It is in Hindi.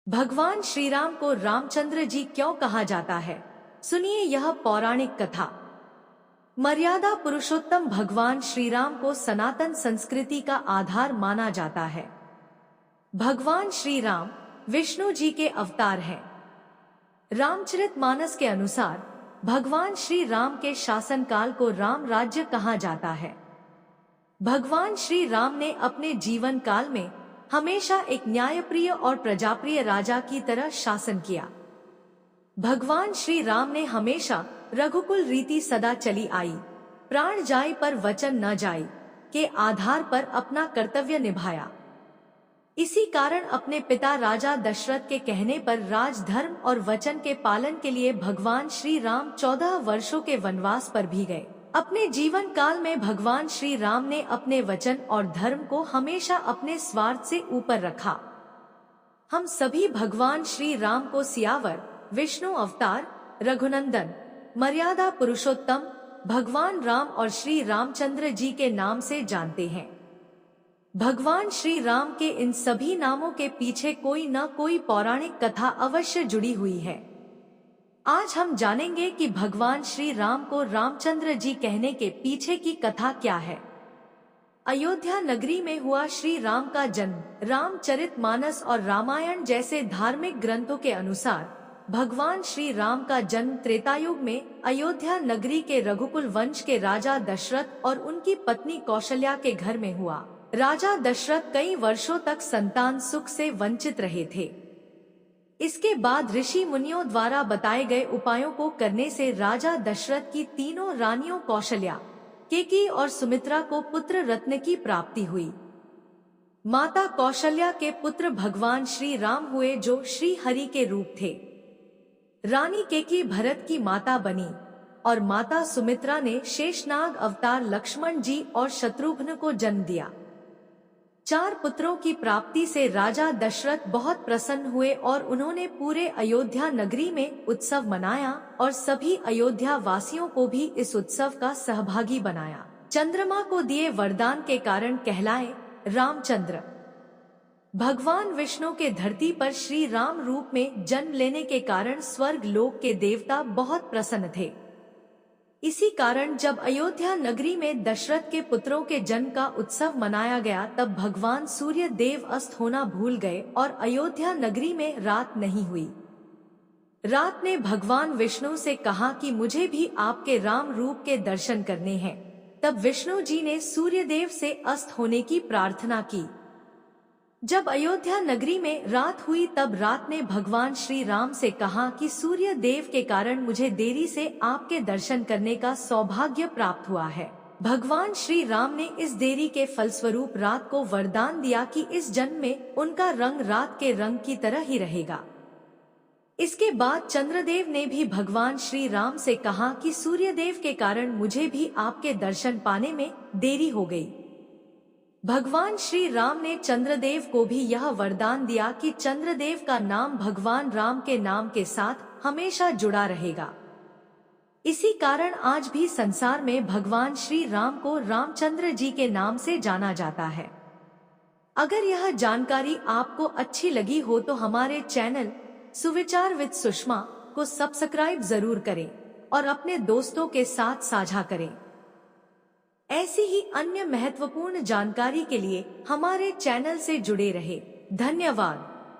भगवान श्री राम को रामचंद्र जी क्यों कहा जाता है? सुनिए यह पौराणिक कथा। मर्यादा पुरुषोत्तम भगवान श्री राम को सनातन संस्कृति का आधार माना जाता है। भगवान श्री राम विष्णु जी के अवतार हैं। रामचरितमानस के अनुसार भगवान श्री राम के शासनकाल को राम राज्य कहा जाता है। भगवान श्री राम ने अपने जीवन काल में हमेशा एक न्यायप्रिय और प्रजाप्रिय राजा की तरह शासन किया। भगवान श्री राम ने हमेशा रघुकुल रीति सदा चली आई, प्राण जाए पर वचन न जाए के आधार पर अपना कर्तव्य निभाया। इसी कारण अपने पिता राजा दशरथ के कहने पर राजधर्म और वचन के पालन के लिए भगवान श्री राम 14 वर्षों के वनवास पर भी गए। अपने जीवन काल में भगवान श्री राम ने अपने वचन और धर्म को हमेशा अपने स्वार्थ से ऊपर रखा। हम सभी भगवान श्री राम को सियावर, विष्णु अवतार, रघुनंदन, मर्यादा पुरुषोत्तम, भगवान राम और श्री रामचंद्र जी के नाम से जानते हैं। भगवान श्री राम के इन सभी नामों के पीछे कोई न कोई पौराणिक कथा अवश्य जुड़ी हुई है। आज हम जानेंगे कि भगवान श्री राम को रामचंद्र जी कहने के पीछे की कथा क्या है। अयोध्या नगरी में हुआ श्री राम का जन्म। रामचरितमानस और रामायण जैसे धार्मिक ग्रंथों के अनुसार भगवान श्री राम का जन्म त्रेतायुग में अयोध्या नगरी के रघुकुल वंश के राजा दशरथ और उनकी पत्नी कौशल्या के घर में हुआ। राजा दशरथ कई वर्षों तक संतान सुख से वंचित रहे थे। इसके बाद ऋषि मुनियों द्वारा बताए गए उपायों को करने से राजा दशरथ की तीनों रानियों कौशल्या, केकई और सुमित्रा को पुत्र रत्न की प्राप्ति हुई। माता कौशल्या के पुत्र भगवान श्री राम हुए जो श्री हरि के रूप थे। रानी केकई भरत की माता बनी और माता सुमित्रा ने शेषनाग अवतार लक्ष्मण जी और शत्रुघ्न को जन्म दिया। 4 पुत्रों की प्राप्ति से राजा दशरथ बहुत प्रसन्न हुए और उन्होंने पूरे अयोध्या नगरी में उत्सव मनाया और सभी अयोध्या वासियों को भी इस उत्सव का सहभागी बनाया। चंद्रमा को दिए वरदान के कारण कहलाए रामचंद्र। भगवान विष्णु के धरती पर श्री राम रूप में जन्म लेने के कारण स्वर्ग लोक के देवता बहुत प्रसन्न थे। इसी कारण जब अयोध्या नगरी में दशरथ के पुत्रों के जन्म का उत्सव मनाया गया तब भगवान सूर्य देव अस्त होना भूल गए और अयोध्या नगरी में रात नहीं हुई। रात ने भगवान विष्णु से कहा कि मुझे भी आपके राम रूप के दर्शन करने हैं। तब विष्णु जी ने सूर्य देव से अस्त होने की प्रार्थना की। जब अयोध्या नगरी में रात हुई तब रात ने भगवान श्री राम से कहा कि सूर्य देव के कारण मुझे देरी से आपके दर्शन करने का सौभाग्य प्राप्त हुआ है। भगवान श्री राम ने इस देरी के फलस्वरूप रात को वरदान दिया कि इस जन्म में उनका रंग रात के रंग की तरह ही रहेगा। इसके बाद चंद्रदेव ने भी भगवान श्री राम से कहा कि सूर्य देव के कारण मुझे भी आपके दर्शन पाने में देरी हो गई। भगवान श्री राम ने चंद्रदेव को भी यह वरदान दिया कि चंद्रदेव का नाम भगवान राम के नाम के साथ हमेशा जुड़ा रहेगा। इसी कारण आज भी संसार में भगवान श्री राम को रामचंद्र जी के नाम से जाना जाता है। अगर यह जानकारी आपको अच्छी लगी हो तो हमारे चैनल सुविचार विद सुषमा को सब्सक्राइब जरूर करें और अपने दोस्तों के साथ साझा करें। ऐसी ही अन्य महत्वपूर्ण जानकारी के लिए हमारे चैनल से जुड़े रहे। धन्यवाद।